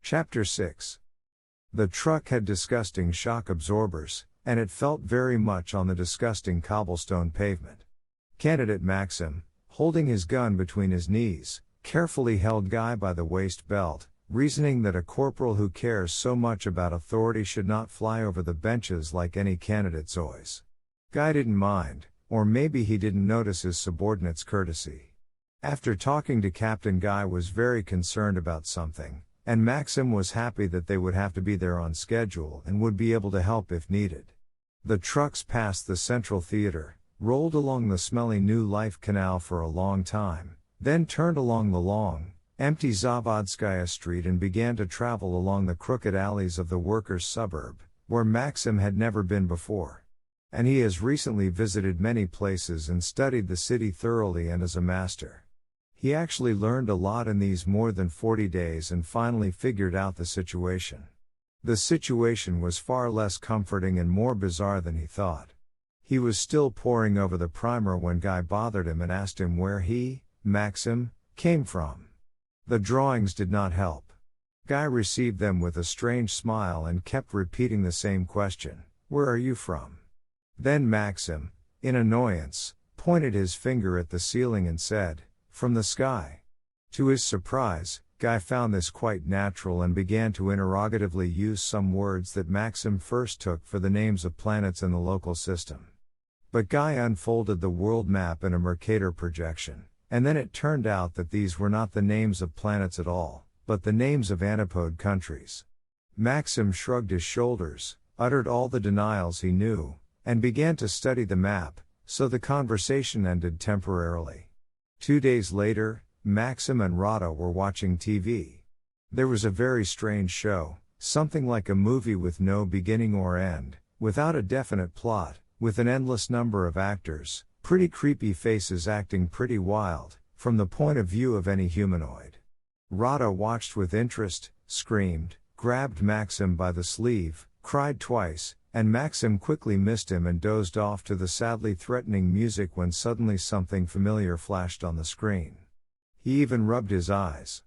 Chapter 6. The truck had disgusting shock absorbers, and it felt very much on the disgusting cobblestone pavement. Candidate Maxim, holding his gun between his knees, carefully held Guy by the waist belt, reasoning that a corporal who cares so much about authority should not fly over the benches like any candidate Zoys. Guy didn't mind, or maybe he didn't notice his subordinate's courtesy. After talking to Captain, Guy was very concerned about something, and Maxim was happy that they would have to be there on schedule and would be able to help if needed. The trucks passed the Central Theater, rolled along the smelly New Life Canal for a long time, then turned along the long, empty Zavodskaya Street and began to travel along the crooked alleys of the workers' suburb, where Maxim had never been before. And he has recently visited many places and studied the city thoroughly and as a master. He actually learned a lot in these more than 40 days and finally figured out the situation. The situation was far less comforting and more bizarre than he thought. He was still poring over the primer when Guy bothered him and asked him where he, Maxim, came from. The drawings did not help. Guy received them with a strange smile and kept repeating the same question, "Where are you from?" Then Maxim, in annoyance, pointed his finger at the ceiling and said, "From the sky." To his surprise, Guy found this quite natural and began to interrogatively use some words that Maxim first took for the names of planets in the local system. But Guy unfolded the world map in a Mercator projection, and then it turned out that these were not the names of planets at all, but the names of antipode countries. Maxim shrugged his shoulders, uttered all the denials he knew, and began to study the map, so the conversation ended temporarily. 2 days later, Maxim and Rada were watching TV. There was a very strange show, something like a movie with no beginning or end, without a definite plot, with an endless number of actors, pretty creepy faces acting pretty wild, from the point of view of any humanoid. Rada watched with interest, screamed, grabbed Maxim by the sleeve, cried twice, and Maxim quickly missed him and dozed off to the sadly threatening music when suddenly something familiar flashed on the screen. He even rubbed his eyes.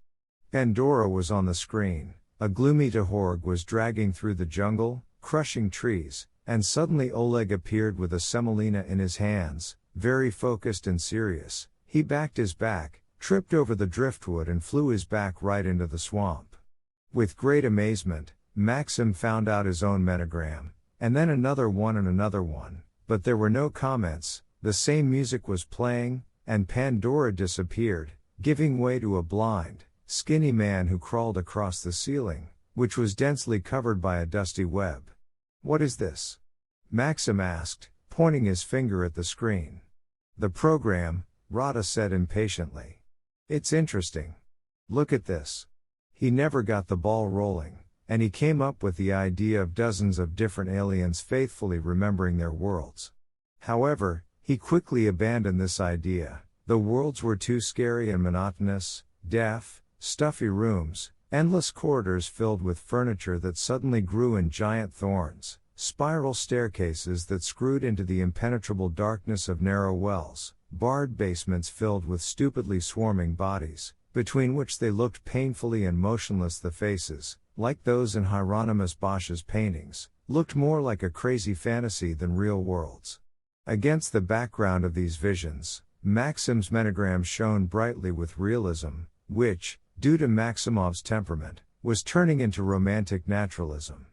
Pandora was on the screen, a gloomy Tahorg was dragging through the jungle, crushing trees, and suddenly Oleg appeared with a semolina in his hands, very focused and serious. He backed his back, tripped over the driftwood and flew his back right into the swamp. With great amazement, Maxim found out his own metagram, and then another one, but there were no comments, the same music was playing, and Pandora disappeared, giving way to a blind, skinny man who crawled across the ceiling, which was densely covered by a dusty web. "What is this?" Maxim asked, pointing his finger at the screen. "The program," Rada said impatiently. "It's interesting. Look at this." He never got the ball rolling, and he came up with the idea of dozens of different aliens faithfully remembering their worlds. However, he quickly abandoned this idea. The worlds were too scary and monotonous, deaf, stuffy rooms, endless corridors filled with furniture that suddenly grew in giant thorns, spiral staircases that screwed into the impenetrable darkness of narrow wells, barred basements filled with stupidly swarming bodies, between which they looked painfully and motionless. The faces, like those in Hieronymus Bosch's paintings, looked more like a crazy fantasy than real worlds. Against the background of these visions, Maxim's metagram shone brightly with realism, which, due to Maximov's temperament, was turning into romantic naturalism.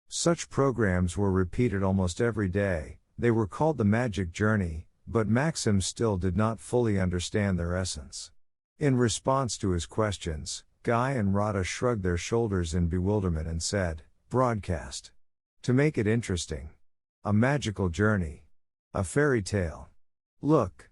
Such programs were repeated almost every day. They were called the Magic Journey, but Maxim still did not fully understand their essence. In response to his questions, Guy and Rada shrugged their shoulders in bewilderment and said, "Broadcast. To make it interesting. A magical journey. A fairy tale. Look.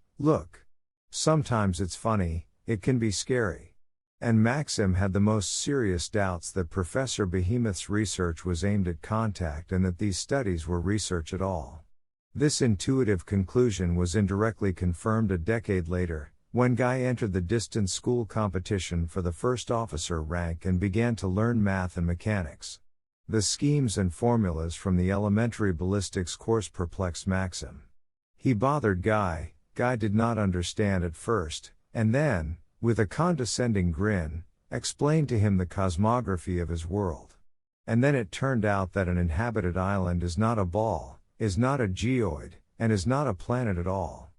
Sometimes it's funny, it can be scary." And Maxim had the most serious doubts that Professor Behemoth's research was aimed at contact and that these studies were research at all. This intuitive conclusion was indirectly confirmed a decade later, when Guy entered the distance school competition for the first officer rank and began to learn math and mechanics. The schemes and formulas from the elementary ballistics course perplexed Maxim. He bothered Guy. Guy did not understand at first, and then, with a condescending grin, explained to him the cosmography of his world. And then it turned out that an inhabited island is not a ball, is not a geoid, and is not a planet at all.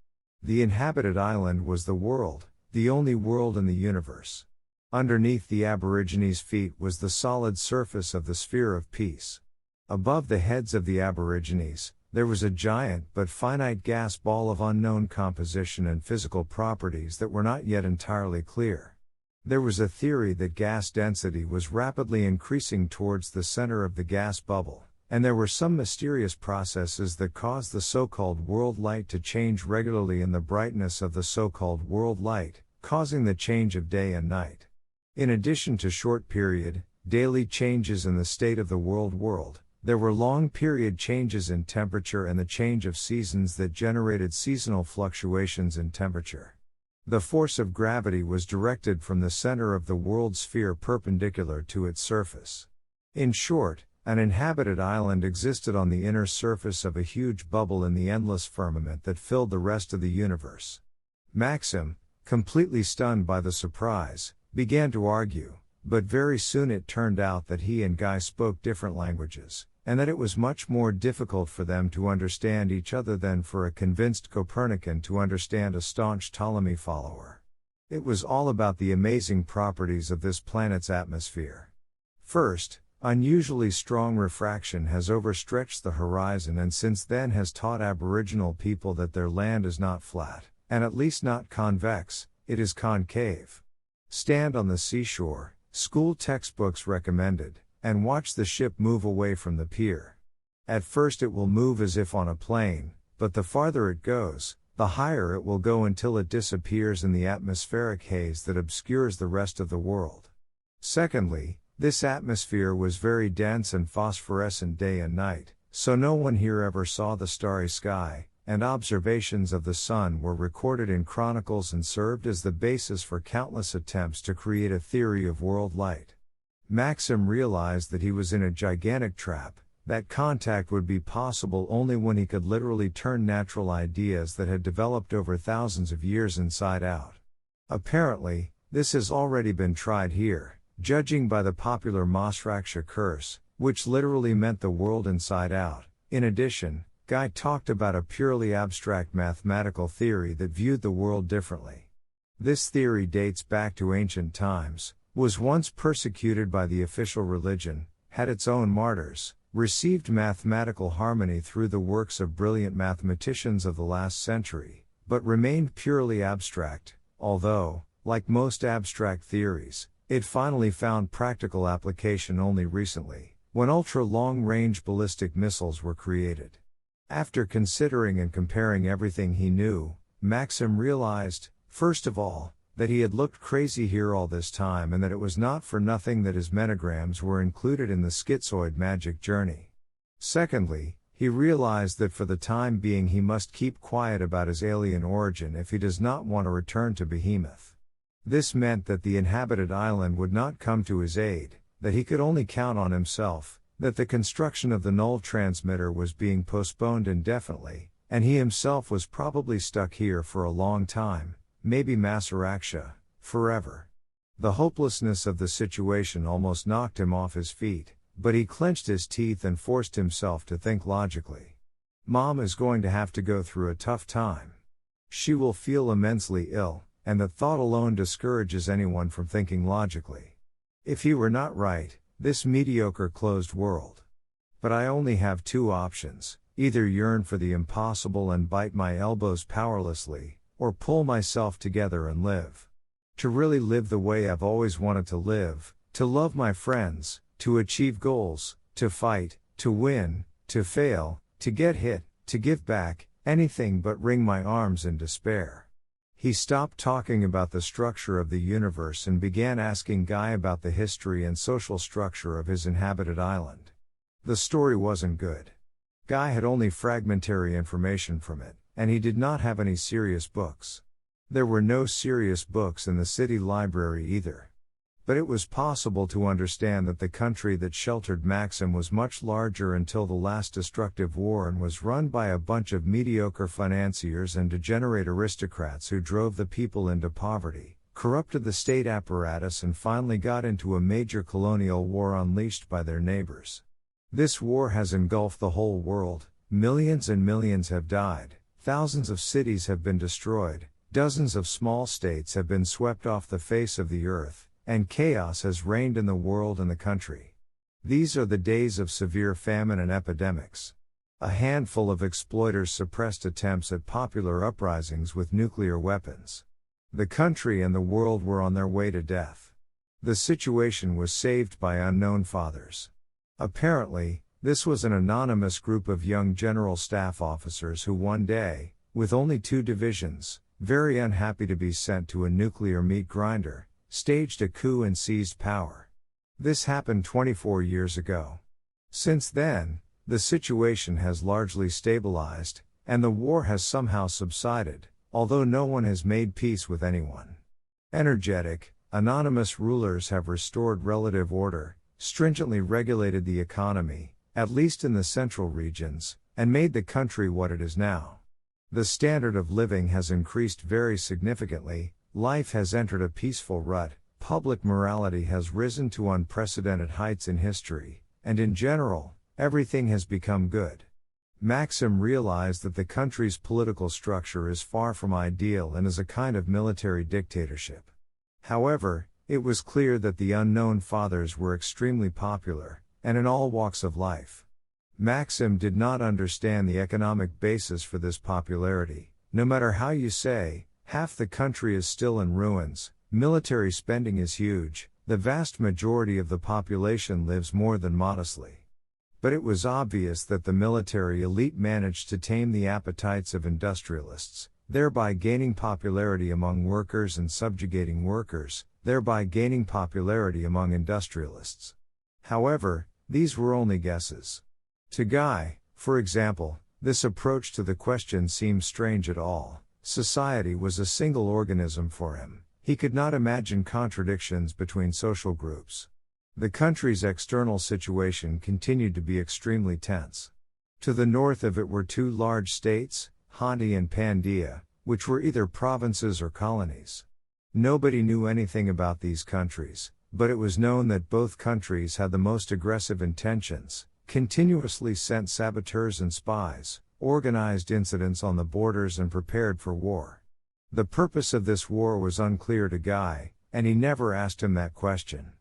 The inhabited island was the world, the only world in the universe. Underneath the Aborigines' feet was the solid surface of the sphere of peace. Above the heads of the Aborigines, there was a giant but finite gas ball of unknown composition and physical properties that were not yet entirely clear. There was a theory that gas density was rapidly increasing towards the center of the gas bubble, and there were some mysterious processes that caused the so-called world light to change regularly in the brightness of the so-called world light, causing the change of day and night. In addition to short-period, daily changes in the state of the world, there were long-period changes in temperature and the change of seasons that generated seasonal fluctuations in temperature. The force of gravity was directed from the center of the world sphere perpendicular to its surface. In short, an inhabited island existed on the inner surface of a huge bubble in the endless firmament that filled the rest of the universe. Maxim, completely stunned by the surprise, began to argue, but very soon it turned out that he and Guy spoke different languages, and that it was much more difficult for them to understand each other than for a convinced Copernican to understand a staunch Ptolemy follower. It was all about the amazing properties of this planet's atmosphere. First, unusually strong refraction has overstretched the horizon and since then has taught Aboriginal people that their land is not flat, and at least not convex, it is concave. Stand on the seashore, school textbooks recommended, and watch the ship move away from the pier. At first it will move as if on a plane, but the farther it goes, the higher it will go until it disappears in the atmospheric haze that obscures the rest of the world. Secondly, this atmosphere was very dense and phosphorescent day and night, so no one here ever saw the starry sky, and observations of the sun were recorded in chronicles and served as the basis for countless attempts to create a theory of world light. Maxim realized that he was in a gigantic trap, that contact would be possible only when he could literally turn natural ideas that had developed over thousands of years inside out. Apparently, this has already been tried here, judging by the popular Masraksha curse, which literally meant the world inside out. In addition, Guy talked about a purely abstract mathematical theory that viewed the world differently. This theory dates back to ancient times, was once persecuted by the official religion, had its own martyrs, received mathematical harmony through the works of brilliant mathematicians of the last century, but remained purely abstract, although, like most abstract theories, it finally found practical application only recently, when ultra-long-range ballistic missiles were created. After considering and comparing everything he knew, Maxim realized, first of all, that he had looked crazy here all this time and that it was not for nothing that his metagrams were included in the schizoid magic journey. Secondly, he realized that for the time being he must keep quiet about his alien origin if he does not want to return to Behemoth. This meant that the inhabited island would not come to his aid, that he could only count on himself, that the construction of the null transmitter was being postponed indefinitely, and he himself was probably stuck here for a long time, maybe Masaraksha, forever. The hopelessness of the situation almost knocked him off his feet, but he clenched his teeth and forced himself to think logically. Mom is going to have to go through a tough time. She will feel immensely ill, and the thought alone discourages anyone from thinking logically. If he were not right, this mediocre closed world. But I only have two options, either yearn for the impossible and bite my elbows powerlessly, or pull myself together and live. To really live the way I've always wanted to live, to love my friends, to achieve goals, to fight, to win, to fail, to get hit, to give back, anything but wring my arms in despair. He stopped talking about the structure of the universe and began asking Guy about the history and social structure of his inhabited island. The story wasn't good. Guy had only fragmentary information from it, and he did not have any serious books. There were no serious books in the city library either. But it was possible to understand that the country that sheltered Maxim was much larger until the last destructive war and was run by a bunch of mediocre financiers and degenerate aristocrats who drove the people into poverty, corrupted the state apparatus and finally got into a major colonial war unleashed by their neighbors. This war has engulfed the whole world, millions and millions have died, thousands of cities have been destroyed, dozens of small states have been swept off the face of the earth, and chaos has reigned in the world and the country. These are the days of severe famine and epidemics. A handful of exploiters suppressed attempts at popular uprisings with nuclear weapons. The country and the world were on their way to death. The situation was saved by unknown fathers. Apparently, this was an anonymous group of young general staff officers who one day, with only 2 divisions, very unhappy to be sent to a nuclear meat grinder, staged a coup and seized power. This happened 24 years ago. Since then, the situation has largely stabilized, and the war has somehow subsided, although no one has made peace with anyone. Energetic, anonymous rulers have restored relative order, stringently regulated the economy, at least in the central regions, and made the country what it is now. The standard of living has increased very significantly, life has entered a peaceful rut, public morality has risen to unprecedented heights in history, and in general, everything has become good. Maxim realized that the country's political structure is far from ideal and is a kind of military dictatorship. However, it was clear that the unknown fathers were extremely popular, and in all walks of life. Maxim did not understand the economic basis for this popularity. No matter how you say, half the country is still in ruins, military spending is huge, the vast majority of the population lives more than modestly. But it was obvious that the military elite managed to tame the appetites of industrialists, thereby gaining popularity among workers and subjugating workers, thereby gaining popularity among industrialists. However, these were only guesses. To Guy, for example, this approach to the question seemed strange at all. Society was a single organism for him. He could not imagine contradictions between social groups. The country's external situation continued to be extremely tense. To the north of it were 2 large states, Hanti and Pandia, which were either provinces or colonies. Nobody knew anything about these countries, but it was known that both countries had the most aggressive intentions, continuously sent saboteurs and spies, organized incidents on the borders and prepared for war. The purpose of this war was unclear to Guy, and he never asked him that question.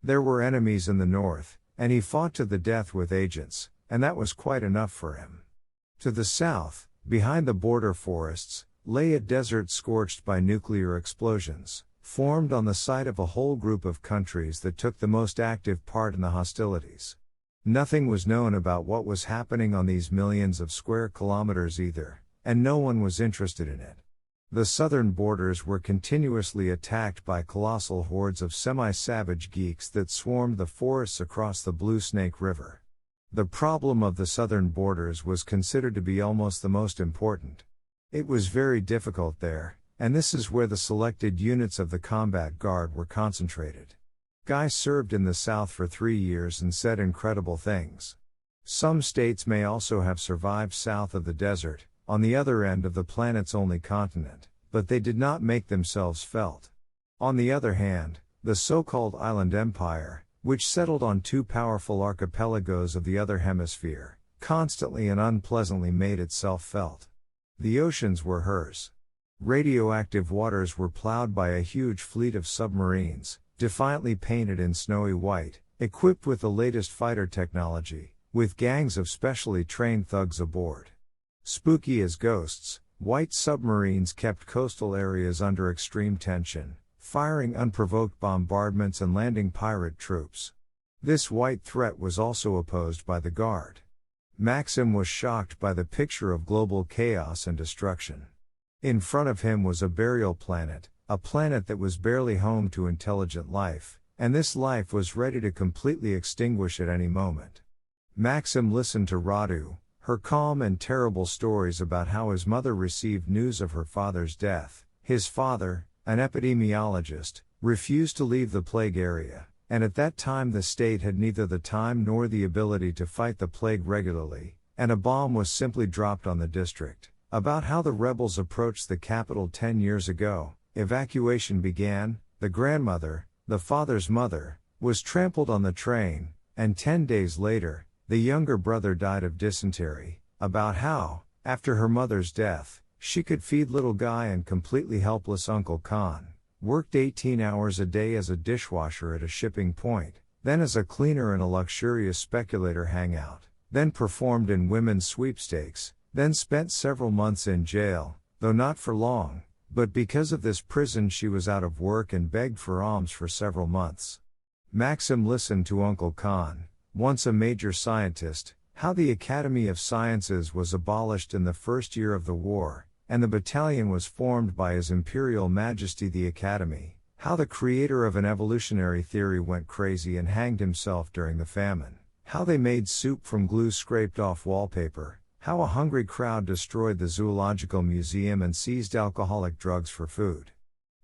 There were enemies in the north, and he fought to the death with agents, and that was quite enough for him. To the south, behind the border forests, lay a desert scorched by nuclear explosions, formed on the site of a whole group of countries that took the most active part in the hostilities. Nothing was known about what was happening on these millions of square kilometers either, and no one was interested in it. The southern borders were continuously attacked by colossal hordes of semi-savage geeks that swarmed the forests across the Blue Snake River. The problem of the southern borders was considered to be almost the most important. It was very difficult there, and this is where the selected units of the combat guard were concentrated. Guy served in the South for 3 years and said incredible things. Some states may also have survived south of the desert, on the other end of the planet's only continent, but they did not make themselves felt. On the other hand, the so-called island empire, which settled on 2 powerful archipelagos of the other hemisphere, constantly and unpleasantly made itself felt. The oceans were hers. Radioactive waters were plowed by a huge fleet of submarines, defiantly painted in snowy white, equipped with the latest fighter technology, with gangs of specially trained thugs aboard. Spooky as ghosts, white submarines kept coastal areas under extreme tension, firing unprovoked bombardments and landing pirate troops. This white threat was also opposed by the Guard. Maxim was shocked by the picture of global chaos and destruction. In front of him was a burial planet, a planet that was barely home to intelligent life, and this life was ready to completely extinguish at any moment. Maxim listened to Radu, her calm and terrible stories about how his mother received news of her father's death. His father, an epidemiologist, refused to leave the plague area, and at that time the state had neither the time nor the ability to fight the plague regularly, and a bomb was simply dropped on the district. About how the rebels approached the capital 10 years ago, evacuation began. The grandmother, the father's mother, was trampled on the train, and 10 days later, the younger brother died of dysentery. About how, after her mother's death, she could feed little Guy and completely helpless Uncle Con, worked 18 hours a day as a dishwasher at a shipping point, then as a cleaner in a luxurious speculator hangout, then performed in women's sweepstakes, then spent several months in jail, though not for long, but because of this prison she was out of work and begged for alms for several months. Maxim listened to Uncle Con, once a major scientist, how the Academy of Sciences was abolished in the first year of the war, and the battalion was formed by His Imperial Majesty the Academy, how the creator of an evolutionary theory went crazy and hanged himself during the famine, how they made soup from glue scraped off wallpaper, how a hungry crowd destroyed the Zoological Museum and seized alcoholic drugs for food.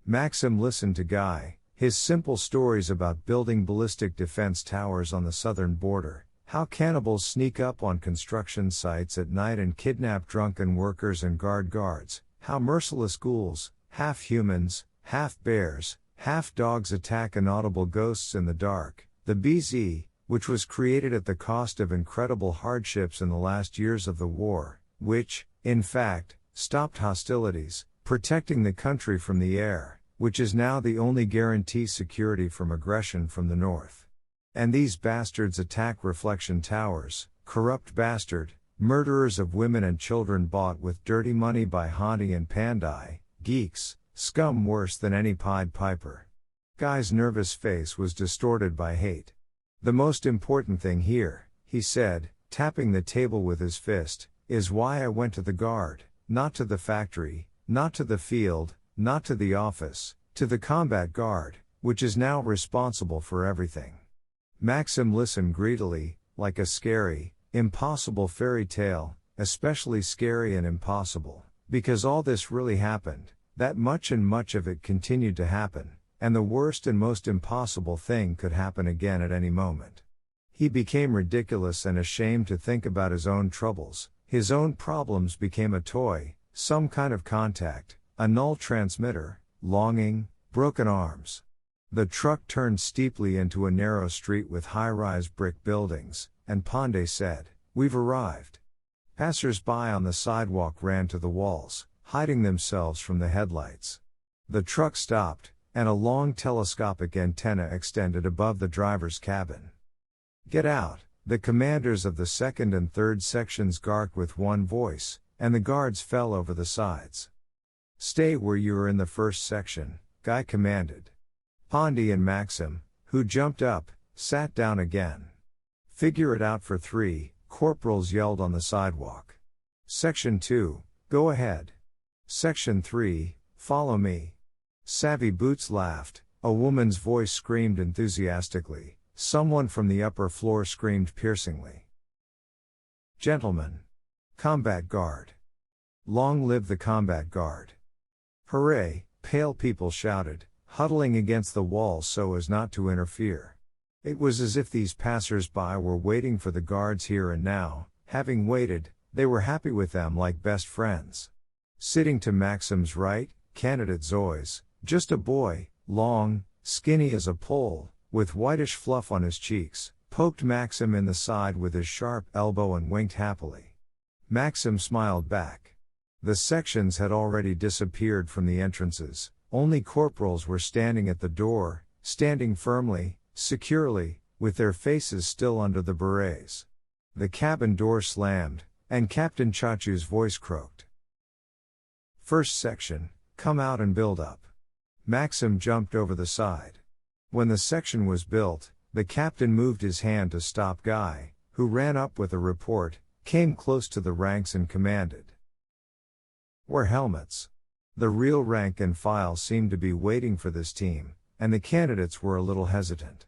Maxim listened to Guy, his simple stories about building ballistic defense towers on the southern border, how cannibals sneak up on construction sites at night and kidnap drunken workers and guards, how merciless ghouls, half humans, half bears, half dogs attack inaudible ghosts in the dark. The BZ, which was created at the cost of incredible hardships in the last years of the war, which, in fact, stopped hostilities, protecting the country from the air, which is now the only guarantee security from aggression from the north. And these bastards attack reflection towers, corrupt bastard, murderers of women and children bought with dirty money by Hanti and Pandai, geeks, scum worse than any Pied Piper. Guy's nervous face was distorted by hate. The most important thing here, he said, tapping the table with his fist, is why I went to the guard, not to the factory, not to the field, not to the office, to the combat guard, which is now responsible for everything. Maxim listened greedily, like a scary, impossible fairy tale, especially scary and impossible, because all this really happened, that much and much of it continued to happen. And the worst and most impossible thing could happen again at any moment. He became ridiculous and ashamed to think about his own troubles. His own problems became a toy, some kind of contact, a null transmitter, longing, broken arms. The truck turned steeply into a narrow street with high-rise brick buildings, and Pandey said, "We've arrived." Passers-by on the sidewalk ran to the walls, hiding themselves from the headlights. The truck stopped, and a long telescopic antenna extended above the driver's cabin. "Get out," the commanders of the 2nd and 3rd sections garked with one voice, and the guards fell over the sides. "Stay where you are in the 1st section, Guy commanded. Pandey and Maxim, who jumped up, sat down again. "Figure it out for 3, corporals yelled on the sidewalk. "Section 2, go ahead. "Section 3, follow me." Savvy Boots laughed, a woman's voice screamed enthusiastically, someone from the upper floor screamed piercingly. "Gentlemen! Combat Guard! Long live the Combat Guard!" "Hooray!" pale people shouted, huddling against the walls so as not to interfere. It was as if these passers-by were waiting for the guards here and now. Having waited, they were happy with them like best friends. Sitting to Maxim's right, candidate Zoy's, just a boy, long, skinny as a pole, with whitish fluff on his cheeks, poked Maxim in the side with his sharp elbow and winked happily. Maxim smiled back. The sections had already disappeared from the entrances, only corporals were standing at the door, standing firmly, securely, with their faces still under the berets. The cabin door slammed, and Captain Chachu's voice croaked. "First section, come out and build up." Maxim jumped over the side. When the section was built, the captain moved his hand to stop Guy, who ran up with a report, came close to the ranks and commanded. "Wear helmets." The real rank and file seemed to be waiting for this team, and the candidates were a little hesitant.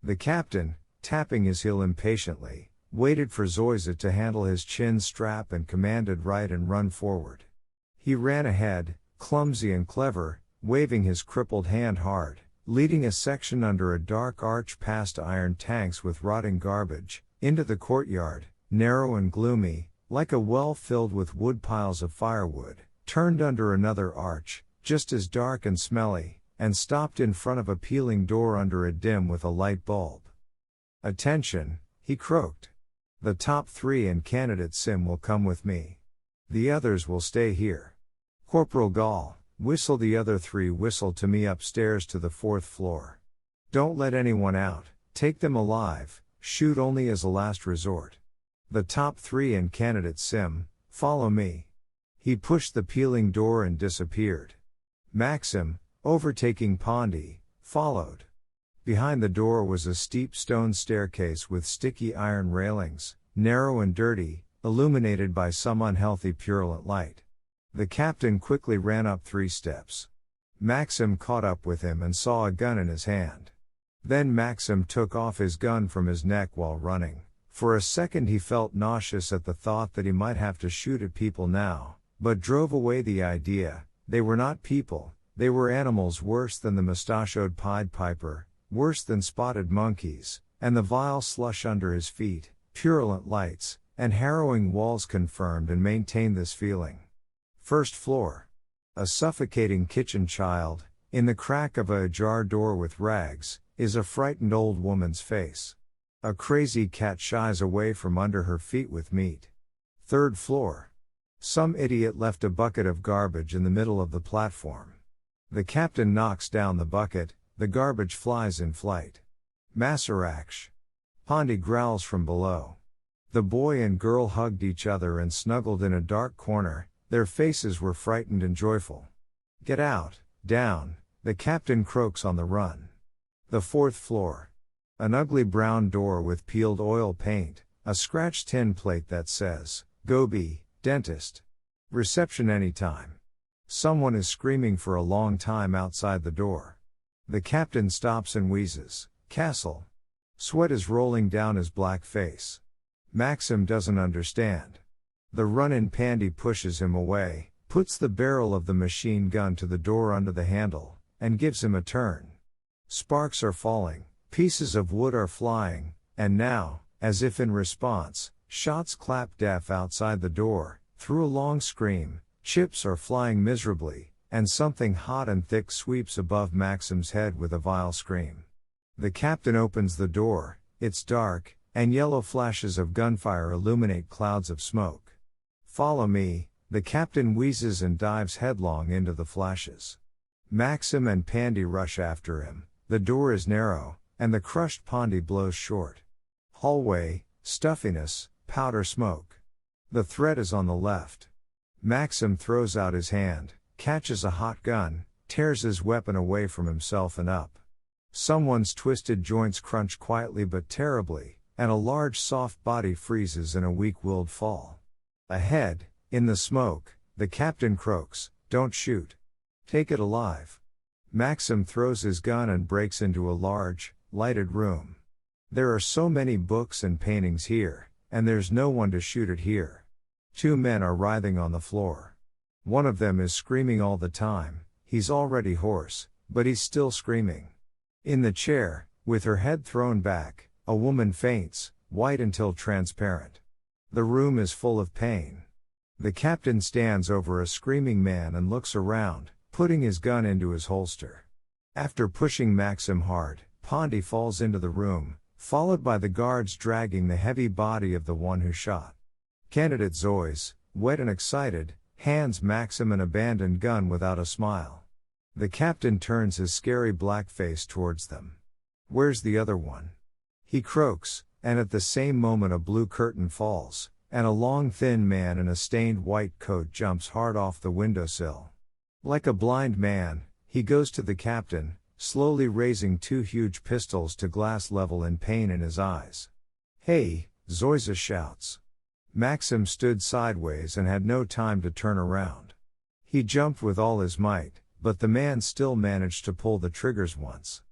The captain, tapping his heel impatiently, waited for Zoysa to handle his chin strap and commanded right and run forward. He ran ahead, clumsy and clever, waving his crippled hand hard, leading a section under a dark arch past iron tanks with rotting garbage, into the courtyard, narrow and gloomy, like a well filled with wood piles of firewood, turned under another arch, just as dark and smelly, and stopped in front of a peeling door under a dim with a light bulb. "Attention," he croaked. "The top 3 and candidate Sim will come with me. The others will stay here. Corporal Gall, whistle the other 3 whistle to me upstairs to the 4th floor. Don't let anyone out, take them alive, shoot only as a last resort. The top 3 and candidate Sim, follow me." He pushed the peeling door and disappeared. Maxim, overtaking Pondy, followed. Behind the door was a steep stone staircase with sticky iron railings, narrow and dirty, illuminated by some unhealthy purulent light. The captain quickly ran up 3 steps. Maxim caught up with him and saw a gun in his hand. Then Maxim took off his gun from his neck while running. For a second he felt nauseous at the thought that he might have to shoot at people now, but drove away the idea. They were not people, they were animals worse than the mustachioed Pied Piper, worse than spotted monkeys, and the vile slush under his feet, purulent lights, and harrowing walls confirmed and maintained this feeling. 1st floor. A suffocating kitchen child, in the crack of a ajar door with rags, is a frightened old woman's face. A crazy cat shies away from under her feet with meat. 3rd floor. Some idiot left a bucket of garbage in the middle of the platform. The captain knocks down the bucket, the garbage flies in flight. Masaraksh. Pondy growls from below. The boy and girl hugged each other and snuggled in a dark corner, their faces were frightened and joyful. "Get out, down," the captain croaks on the run. The 4th floor. An ugly brown door with peeled oil paint, a scratched tin plate that says, "Gobi, dentist. Reception anytime." Someone is screaming for a long time outside the door. The captain stops and wheezes, "Castle." Sweat is rolling down his black face. Maxim doesn't understand. The run-in Pandy pushes him away, puts the barrel of the machine gun to the door under the handle, and gives him a turn. Sparks are falling, pieces of wood are flying, and now, as if in response, shots clap deaf outside the door. Through a long scream, chips are flying miserably, and something hot and thick sweeps above Maxim's head with a vile scream. The captain opens the door, it's dark, and yellow flashes of gunfire illuminate clouds of smoke. "Follow me," the captain wheezes and dives headlong into the flashes. Maxim and Pandy rush after him, the door is narrow, and the crushed Pondy blows short. Hallway, stuffiness, powder smoke. The threat is on the left. Maxim throws out his hand, catches a hot gun, tears his weapon away from himself and up. Someone's twisted joints crunch quietly but terribly, and a large soft body freezes in a weak-willed fall. Ahead, in the smoke, the captain croaks, "Don't shoot. Take it alive." Maxim throws his gun and breaks into a large, lighted room. There are so many books and paintings here, and there's no one to shoot at here. 2 men are writhing on the floor. One of them is screaming all the time, he's already hoarse, but he's still screaming. In the chair, with her head thrown back, a woman faints, white until transparent. The room is full of pain. The captain stands over a screaming man and looks around, putting his gun into his holster. After pushing Maxim hard, Pondy falls into the room, followed by the guards dragging the heavy body of the one who shot. Candidate Zoyce, wet and excited, hands Maxim an abandoned gun without a smile. The captain turns his scary black face towards them. "Where's the other one?" He croaks, and at the same moment a blue curtain falls, and a long thin man in a stained white coat jumps hard off the windowsill. Like a blind man, he goes to the captain, slowly raising 2 huge pistols to glass level in pain in his eyes. "Hey," Zoyce shouts. Maxim stood sideways and had no time to turn around. He jumped with all his might, but the man still managed to pull the triggers once.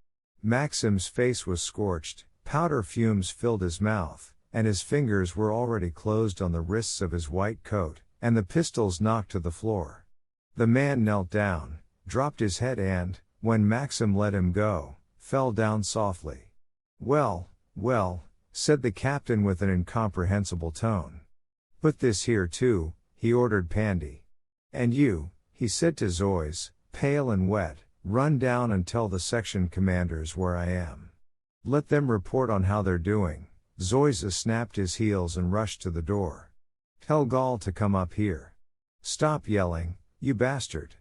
Maxim's face was scorched, powder fumes filled his mouth, and his fingers were already closed on the wrists of his white coat, and the pistols knocked to the floor. The man knelt down, dropped his head and, when Maxim let him go, fell down softly. Well, said the captain with an incomprehensible tone. "Put this here too," he ordered Pandy. "And you," he said to Zoyce, pale and wet, run down and tell the section commanders where I am. Let them report on how they're doing. Zoysa snapped his heels and rushed to the door. Tell Gall to come up here. Stop yelling, you bastard.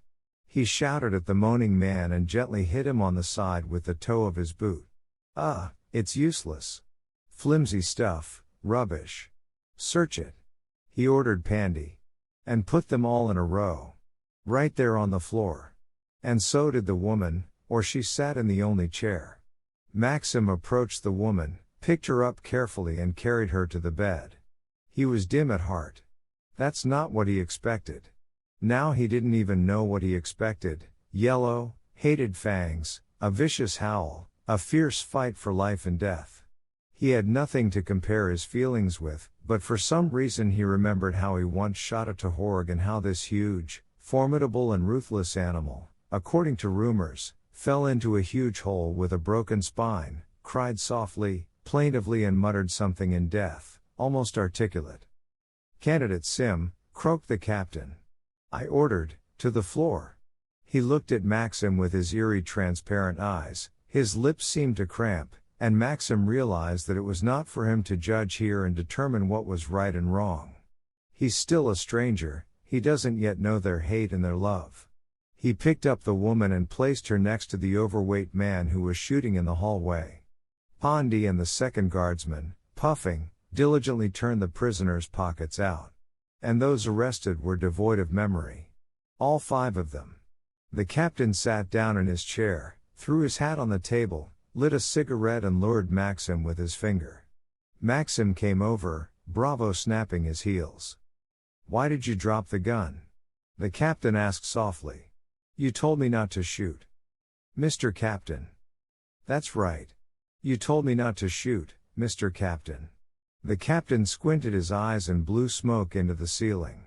He shouted at the moaning man and gently hit him on the side with the toe of his boot. It's useless. Flimsy stuff, rubbish. Search it. He ordered Pandy. And put them all in a row. Right there on the floor. And so did the woman, or she sat in the only chair. Maxim approached the woman, picked her up carefully and carried her to the bed. He was dim at heart. That's not what he expected. Now he didn't even know what he expected. Yellow, hated fangs, a vicious howl, a fierce fight for life and death. He had nothing to compare his feelings with, but for some reason he remembered how he once shot a Tahorg and how this huge, formidable and ruthless animal, according to rumors, fell into a huge hole with a broken spine, cried softly, plaintively and muttered something in death, almost articulate. Candidate Sim, croaked the captain. I ordered, to the floor. He looked at Maxim with his eerie transparent eyes, his lips seemed to cramp, and Maxim realized that it was not for him to judge here and determine what was right and wrong. He's still a stranger, he doesn't yet know their hate and their love. He picked up the woman and placed her next to the overweight man who was shooting in the hallway. Pandy and the second guardsman, puffing, diligently turned the prisoners' pockets out. And those arrested were devoid of memory. All 5 of them. The captain sat down in his chair, threw his hat on the table, lit a cigarette and lured Maxim with his finger. Maxim came over, bravo snapping his heels. Why did you drop the gun? The captain asked softly. You told me not to shoot. Mr. Captain. That's right. You told me not to shoot, Mr. Captain. The captain squinted his eyes and blew smoke into the ceiling.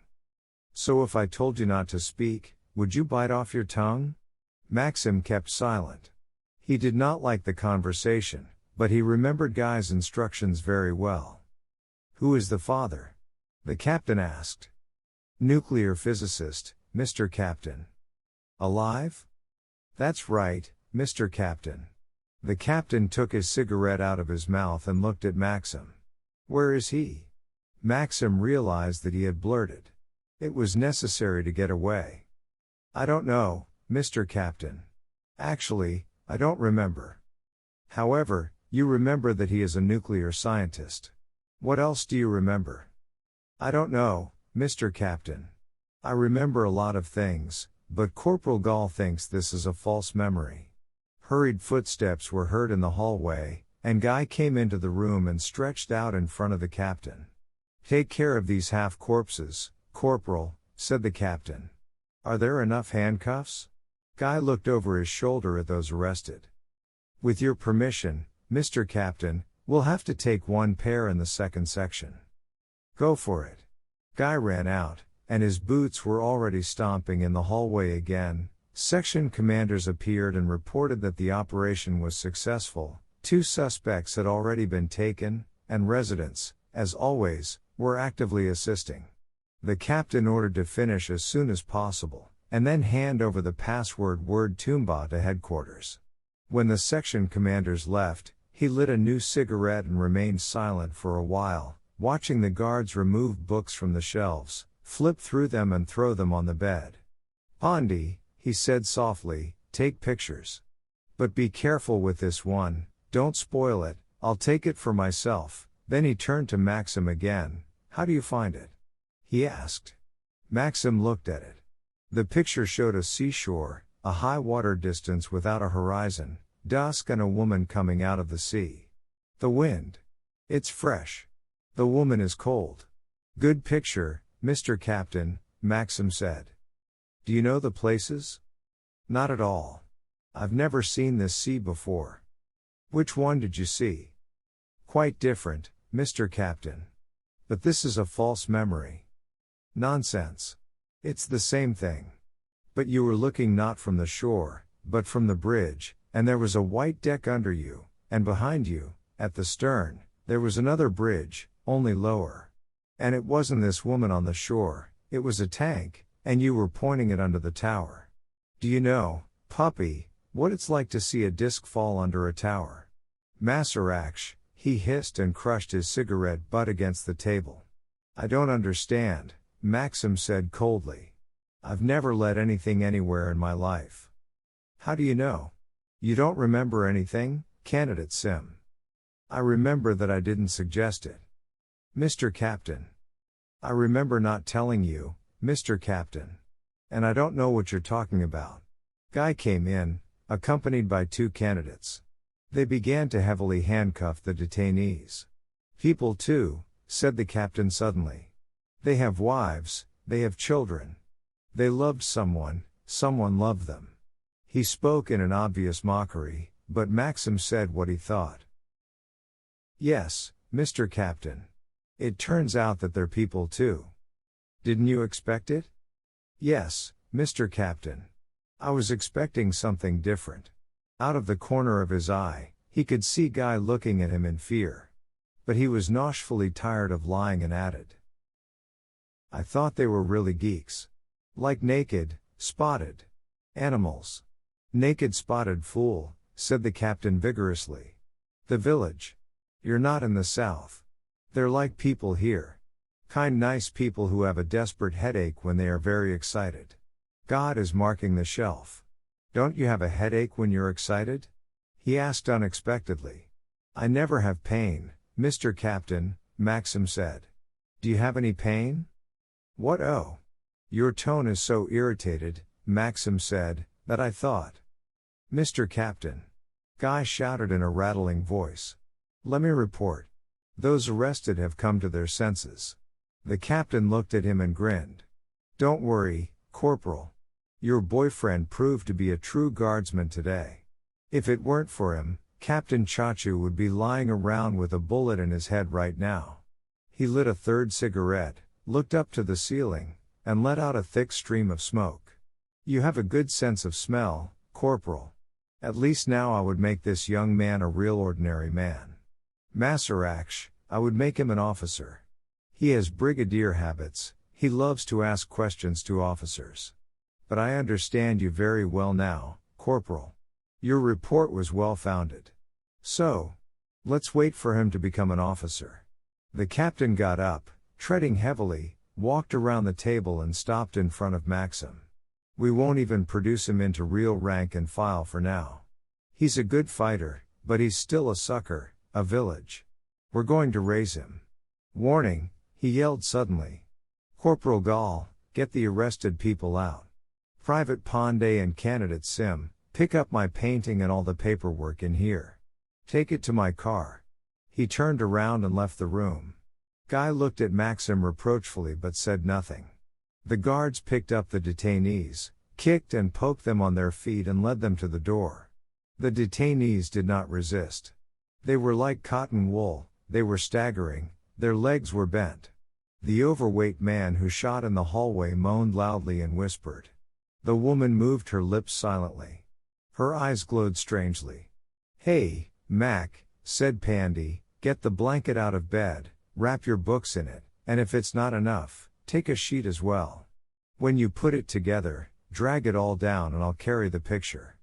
So if I told you not to speak, would you bite off your tongue? Maxim kept silent. He did not like the conversation, but he remembered Guy's instructions very well. Who is the father? The captain asked. Nuclear physicist, Mr. Captain. Alive? That's right, Mr. Captain. The captain took his cigarette out of his mouth and looked at Maxim. Where is he? Maxim realized that he had blurted. It was necessary to get away. I don't know, Mr. Captain. Actually, I don't remember. However, you remember that he is a nuclear scientist. What else do you remember? I don't know, Mr. Captain. I remember a lot of things, but Corporal Gall thinks this is a false memory. Hurried footsteps were heard in the hallway, and Guy came into the room and stretched out in front of the captain. Take care of these half-corpses, Corporal, said the captain. Are there enough handcuffs? Guy looked over his shoulder at those arrested. With your permission, Mr. Captain, we'll have to take 1 pair in the second section. Go for it. Guy ran out, and his boots were already stomping in the hallway again. Section commanders appeared and reported that the operation was successful. 2 suspects had already been taken, and residents, as always, were actively assisting. The captain ordered to finish as soon as possible, and then hand over the password word Toomba to headquarters. When the section commanders left, he lit a new cigarette and remained silent for a while, watching the guards remove books from the shelves, flip through them and throw them on the bed. Pandy, he said softly, take pictures. But be careful with this one, don't spoil it, I'll take it for myself. Then he turned to Maxim again. How do you find it? He asked. Maxim looked at it. The picture showed a seashore, a high water distance without a horizon, dusk and a woman coming out of the sea. The wind. It's fresh. The woman is cold. Good picture, Mr. Captain, Maxim said. Do you know the places? Not at all. I've never seen this sea before. Which one did you see? Quite different, Mr. Captain. But this is a false memory. Nonsense. It's the same thing. But you were looking not from the shore, but from the bridge, and there was a white deck under you, and behind you, at the stern, there was another bridge, only lower. And it wasn't this woman on the shore, it was a tank, and you were pointing it under the tower. Do you know, puppy, what it's like to see a disc fall under a tower? Masaraksh, he hissed and crushed his cigarette butt against the table. I don't understand, Maxim said coldly. I've never let anything anywhere in my life. How do you know? You don't remember anything, Candidate Sim. I remember that I didn't suggest it. Mr. Captain. I remember not telling you, Mr. Captain. And I don't know what you're talking about. Guy came in, accompanied by 2 candidates. They began to heavily handcuff the detainees. People too, said the captain suddenly. They have wives, they have children. They loved someone, someone loved them. He spoke in an obvious mockery, but Maxim said what he thought. Yes, Mr. Captain. It turns out that they're people too. Didn't you expect it? Yes, Mr. Captain. I was expecting something different. Out of the corner of his eye, he could see Guy looking at him in fear. But he was noshfully tired of lying and added. I thought they were really geeks. Like naked, spotted animals. Naked spotted fool, said the captain vigorously. The village. You're not in the south. They're like people here. Kind nice people who have a desperate headache when they are very excited. God is marking the shelf. Don't you have a headache when you're excited? He asked unexpectedly. I never have pain, Mr. Captain, Maxim said. Do you have any pain? What oh? Your tone is so irritated, Maxim said, that I thought. Mr. Captain. Guy shouted in a rattling voice. Let me report. Those arrested have come to their senses. The captain looked at him and grinned. Don't worry, Corporal. Your boyfriend proved to be a true guardsman today. If it weren't for him, Captain Chachu would be lying around with a bullet in his head right now. He lit a 3rd cigarette, looked up to the ceiling, and let out a thick stream of smoke. You have a good sense of smell, Corporal. At least now I would make this young man a real ordinary man. Masaraksh, I would make him an officer. He has brigadier habits, he loves to ask questions to officers. But I understand you very well now, Corporal. Your report was well founded. So, let's wait for him to become an officer. The captain got up, treading heavily, walked around the table and stopped in front of Maxim. We won't even produce him into real rank and file for now. He's a good fighter, but he's still a sucker, a village. We're going to raise him. Warning, he yelled suddenly. Corporal Gall, get the arrested people out. Private Pandey and Candidate Sim, pick up my painting and all the paperwork in here. Take it to my car. He turned around and left the room. Guy looked at Maxim reproachfully but said nothing. The guards picked up the detainees, kicked and poked them on their feet and led them to the door. The detainees did not resist. They were like cotton wool, they were staggering, their legs were bent. The overweight man who shot in the hallway moaned loudly and whispered. The woman moved her lips silently. Her eyes glowed strangely. Hey, Mac, said Pandy, get the blanket out of bed, wrap your books in it, and if it's not enough, take a sheet as well. When you put it together, drag it all down and I'll carry the picture.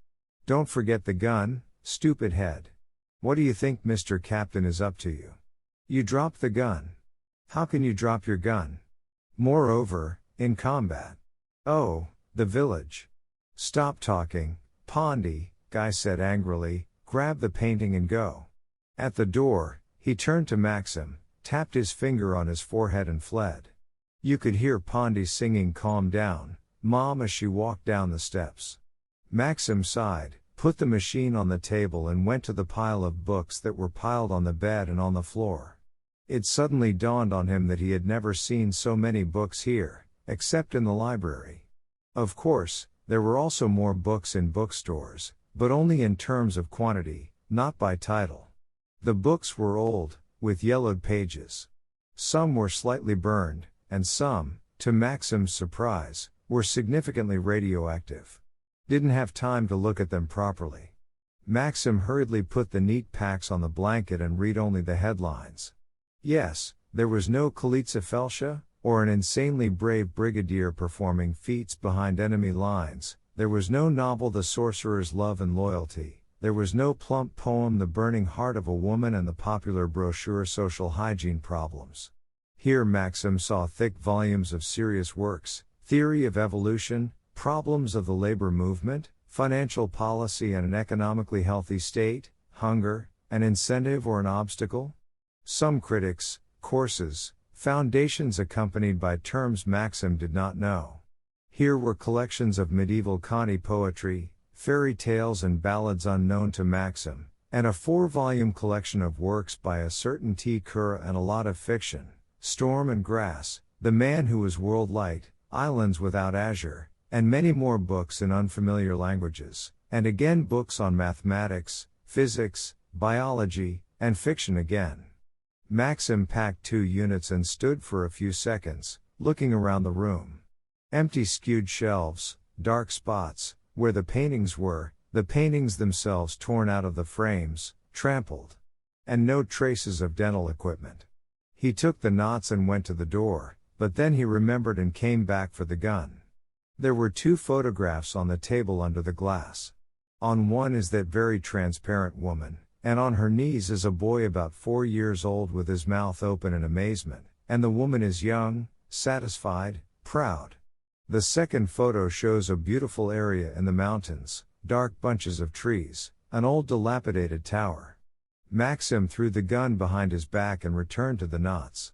Don't forget the gun, stupid head. What do you think Mr. Captain is up to you? You dropped the gun. How can you drop your gun? Moreover, in combat. Oh, the village. Stop talking, Pondy, Guy said angrily, grab the painting and go. At the door, he turned to Maxim, tapped his finger on his forehead and fled. You could hear Pondy singing Calm Down, Mom as she walked down the steps. Maxim sighed, put the machine on the table and went to the pile of books that were piled on the bed and on the floor. It suddenly dawned on him that he had never seen so many books here, except in the library. Of course, there were also more books in bookstores, but only in terms of quantity, not by title. The books were old, with yellowed pages. Some were slightly burned, and some, to Maxim's surprise, were significantly radioactive. Didn't have time to look at them properly. Maxim hurriedly put the neat packs on the blanket and read only the headlines. Yes, there was no Kalitsa Felsha, or an insanely brave brigadier performing feats behind enemy lines, there was no novel The Sorcerer's Love and Loyalty, there was no plump poem The Burning Heart of a Woman and the popular brochure Social Hygiene Problems. Here Maxim saw thick volumes of serious works, theory of evolution, problems of the labor movement, financial policy and an economically healthy state, hunger, an incentive or an obstacle. Some critics, courses, foundations accompanied by terms Maxim did not know. Here were collections of medieval Conti poetry, fairy tales and ballads unknown to Maxim, and a 4-volume collection of works by a certain T. Curra and a lot of fiction, Storm and Grass, The Man Who Was World Light, Islands Without Azure, and many more books in unfamiliar languages, and again books on mathematics, physics, biology, and fiction again. Maxim packed 2 units and stood for a few seconds, looking around the room. Empty skewed shelves, dark spots, where the paintings were, the paintings themselves torn out of the frames, trampled. And no traces of dental equipment. He took the knots and went to the door, but then he remembered and came back for the gun. There were 2 photographs on the table under the glass. On one is that very transparent woman, and on her knees is a boy about 4 years old with his mouth open in amazement, and the woman is young, satisfied, proud. The second photo shows a beautiful area in the mountains, dark bunches of trees, an old dilapidated tower. Maxim threw the gun behind his back and returned to the knots.